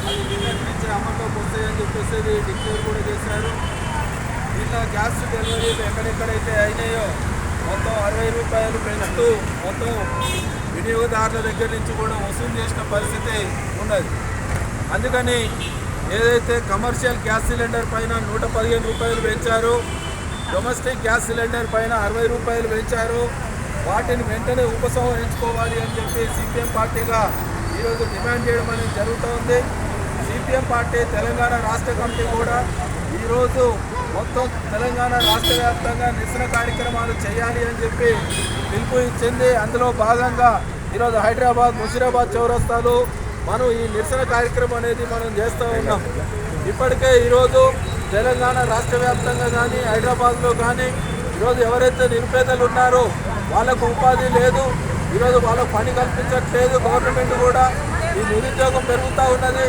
అది నిన్నటి నుంచి అమల్లోకి వస్తాయని చెప్పేసి డిక్లేర్ కూడా చేశారు. నిన్న గ్యాస్ డెలివరీలు ఎక్కడెక్కడైతే అయినాయో మొత్తం 60 రూపాయలు పెంచుతూ మొత్తం వినియోగదారుల దగ్గర నుంచి కూడా వసూలు చేసిన పరిస్థితి ఉన్నది. అందుకని ఏదైతే కమర్షియల్ గ్యాస్ సిలిండర్ పైన 115 రూపాయలు పెంచారో, డొమెస్టిక్ గ్యాస్ సిలిండర్ పైన 60 రూపాయలు పెంచారు, వాటిని వెంటనే ఉపసంహరించుకోవాలి అని చెప్పి సిపిఎం పార్టీగా ఈరోజు డిమాండ్ చేయడం అనేది జరుగుతోంది. సిపిఎం పార్టీ తెలంగాణ రాష్ట్ర కమిటీ కూడా ఈరోజు మొత్తం తెలంగాణ రాష్ట్ర వ్యాప్తంగా నిరసన కార్యక్రమాలు చేయాలి అని చెప్పి పిలుపు ఇచ్చింది. అందులో భాగంగా ఈరోజు హైదరాబాద్ ముషీరాబాద్ చౌరస్తాలో మనం ఈ నిరసన కార్యక్రమం అనేది మనం చేస్తూ ఉన్నాం. ఇప్పటికే ఈరోజు తెలంగాణ రాష్ట్ర వ్యాప్తంగా కానీ హైదరాబాద్లో కానీ ఈరోజు ఎవరైతే నిరుపేదలు ఉన్నారో వాళ్ళకు ఉపాధి లేదు, ఈరోజు వాళ్ళకు పని కల్పించట్లేదు. గవర్నమెంట్ కూడా ఈ నిరుద్యోగం పెరుగుతూ ఉన్నది,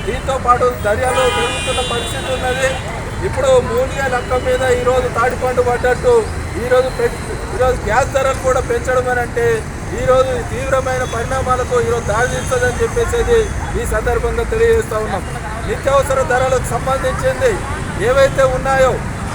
దీంతో పాటు ధరలు పెరుగుతున్న పరిస్థితి ఉన్నది. ఇప్పుడు మూలిగా లెక్క మీద ఈరోజు తాడిపండు పడ్డట్టు ఈరోజు గ్యాస్ ధరలు కూడా పెంచడం అని అంటే ఈరోజు తీవ్రమైన పరిణామాలకు ఈరోజు దారితీస్తుందని చెప్పేసి ఈ సందర్భంగా తెలియజేస్తూ ఉన్నాం. నిత్యావసర ధరలకు సంబంధించింది ఏవైతే ఉన్నాయో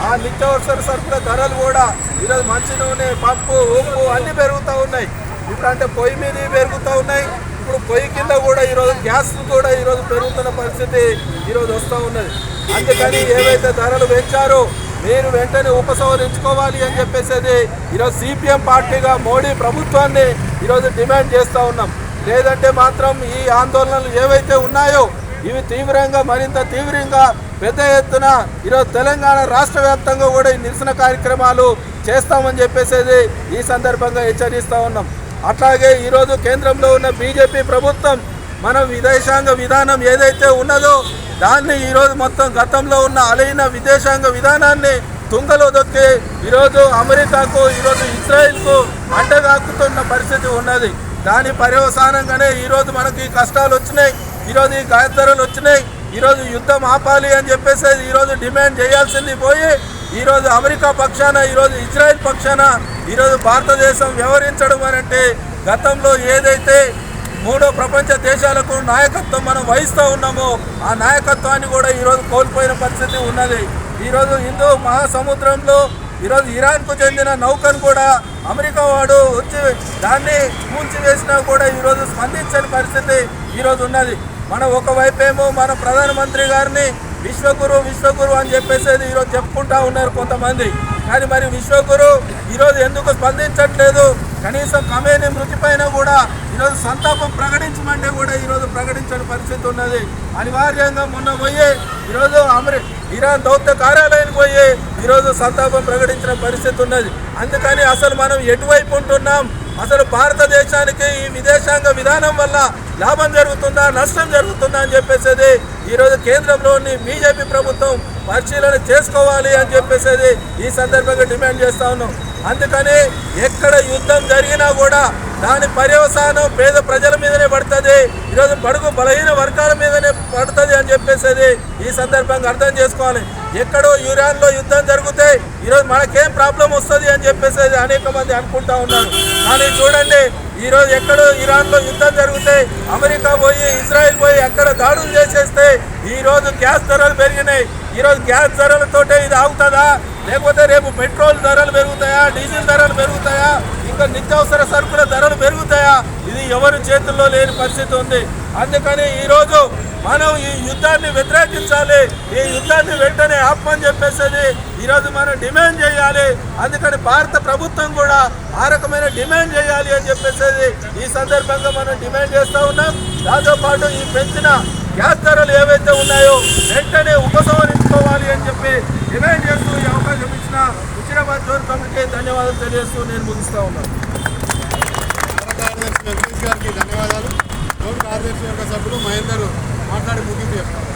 ఆ నిత్యావసర సరుకుల ధరలు కూడా ఈరోజు మంచి నూనె, పప్పు, ఉప్పు అన్నీ పెరుగుతూ ఉన్నాయి. ఇప్పుడు అంటే పొయ్యి మీద పెరుగుతూ ఉన్నాయి. ఇప్పుడు పొయ్యి కింద కూడా ఈరోజు గ్యాస్ కూడా ఈరోజు పెరుగుతున్న పరిస్థితి ఈరోజు వస్తూ ఉన్నది. అందుకని ఏవైతే ధరలు పెంచారో మీరు వెంటనే ఉపసంహరించుకోవాలి అని చెప్పేసి ఈరోజు సిపిఎం పార్టీగా మోడీ ప్రభుత్వాన్ని ఈరోజు డిమాండ్ చేస్తూ ఉన్నాం. లేదంటే మాత్రం ఈ ఆందోళనలు ఏవైతే ఉన్నాయో ఇవి మరింత తీవ్రంగా పెద్ద ఎత్తున ఈరోజు తెలంగాణ రాష్ట్ర వ్యాప్తంగా కూడా ఈ నిరసన కార్యక్రమాలు చేస్తామని చెప్పేసి ఈ సందర్భంగా హెచ్చరిస్తూ ఉన్నాం. అట్లాగే ఈరోజు కేంద్రంలో ఉన్న బీజేపీ ప్రభుత్వం మన విదేశాంగ విధానం ఏదైతే ఉన్నదో దాన్ని ఈరోజు మొత్తం గతంలో ఉన్న అలైన విదేశాంగ విధానాన్ని తుంగలో దొక్కి ఈరోజు అమెరికాకు, ఈరోజు ఇజ్రాయిల్కు అంటగాకుతున్న పరిస్థితి ఉన్నది. దాని పర్యవసానంగానే ఈరోజు మనకి కష్టాలు వచ్చినాయి, ఈరోజు ఈ గ్యాస్ ధరలు వచ్చినాయి. ఈరోజు యుద్ధం ఆపాలి అని చెప్పేసి ఈరోజు డిమాండ్ చేయాల్సింది పోయి ఈరోజు అమెరికా పక్షాన, ఈరోజు ఇజ్రాయిల్ పక్షాన ఈరోజు భారతదేశం వ్యవహరించడం అని అంటే గతంలో ఏదైతే మూడో ప్రపంచ దేశాలకు నాయకత్వం మనం వహిస్తూ ఉన్నామో ఆ నాయకత్వాన్ని కూడా ఈరోజు కోల్పోయిన పరిస్థితి ఉన్నది. ఈరోజు హిందూ మహాసముద్రంలో ఈరోజు ఇరాన్కు చెందిన నౌకను కూడా అమెరికా వాడు వచ్చి దాన్ని కూల్చివేసినా కూడా ఈరోజు స్పందించని పరిస్థితి ఈరోజు ఉన్నది. మనం ఒకవైపేమో మన ప్రధానమంత్రి గారిని విశ్వగురు అని చెప్పేసి ఈరోజు చెప్పుకుంటా ఉన్నారు కొంతమంది. కానీ మరి విశ్వగురు ఈరోజు ఎందుకు స్పందించట్లేదు? కనీసం ఖమేనీ మృతి పైన కూడా ఈరోజు సంతాపం ప్రకటించమంటే కూడా ఈరోజు ప్రకటించని పరిస్థితి ఉన్నది. అనివార్యంగా మొన్న పోయి ఈరోజు ఇరాన్ దౌత్య కార్యాలయానికి పోయి ఈరోజు సంతాపం ప్రకటించిన పరిస్థితి ఉన్నది. అందుకని అసలు మనం ఎటువైపు ఉంటున్నాం? అసలు భారతదేశానికి ఈ విదేశాంగ విధానం వల్ల లాభం జరుగుతుందా, నష్టం జరుగుతుందా అని చెప్పేసి ఈరోజు కేంద్రంలోని బీజేపీ ప్రభుత్వం పరిశీలన చేసుకోవాలి అని చెప్పేసి ఈ సందర్భంగా డిమాండ్ చేస్తా ఉన్నాం. అందుకని ఎక్కడ యుద్ధం జరిగినా కూడా దాని పర్యవసానం పేద ప్రజల మీదనే పడుతుంది, ఈరోజు బడుగు బలహీన వర్గాల మీదనే పడుతుంది అని చెప్పేసి ఈ సందర్భంగా అర్థం చేసుకోవాలి. ఎక్కడో ఇరాన్లో యుద్ధం జరిగితే ఈరోజు మనకేం ప్రాబ్లం వస్తుంది అని చెప్పేసి అనేక మంది అనుకుంటా ఉన్నారు. కానీ చూడండి, ఈరోజు ఎక్కడో ఇరాన్లో యుద్ధం జరిగితే అమెరికా పోయి, ఇజ్రాయిల్ పోయి అక్కడ దాడులు చేసేస్తే ఈరోజు గ్యాస్ ధరలు పెరిగినాయి. ఈరోజు గ్యాస్ ధరలతోటే ఇది ఆగుతుందా? లేకపోతే రేపు పెట్రోల్ ధరలు పెరుగుతాయా, డీజిల్ ధరలు పెరుగుతాయా, ఇంకా నిత్యావసర సరుకుల ధరలు పెరుగుతాయా? ఇది ఎవరి చేతుల్లో లేని పరిస్థితి ఉంది. అందుకని ఈరోజు మనం ఈ యుద్ధాన్ని వ్యతిరేకించాలి, ఈ యుద్ధాన్ని వెంటనే ఆపమని చెప్పేసి ఈరోజు మనం డిమాండ్ చేయాలి. అందుకని భారత ప్రభుత్వం కూడా ఆ రకమైన డిమాండ్ చేయాలి అని చెప్పేసి ఈ సందర్భంగా మనం డిమాండ్ చేస్తూ ఉన్నాం. దాంతోపాటు ఈ పెంచిన గ్యాస్ ధరలు ఏవైతే ఉన్నాయో వెంటనే ఉపసంహరించుకోవాలి అని చెప్పి డిమాండ్ చేస్తూ ఈ అవకాశం ఇచ్చిన ముషీరాబాద్ జోన్ కమిటీకి ధన్యవాదాలు తెలియజేస్తూ నేను ముగిస్తూ ఉన్నాను. కార్యదర్శి వెంకటేష్ గారికి ధన్యవాదాలు. జోన్ కార్యదర్శి యొక్క సభ్యులు మహేందర్ మాట్లాడి ముగింపు చెప్తారు.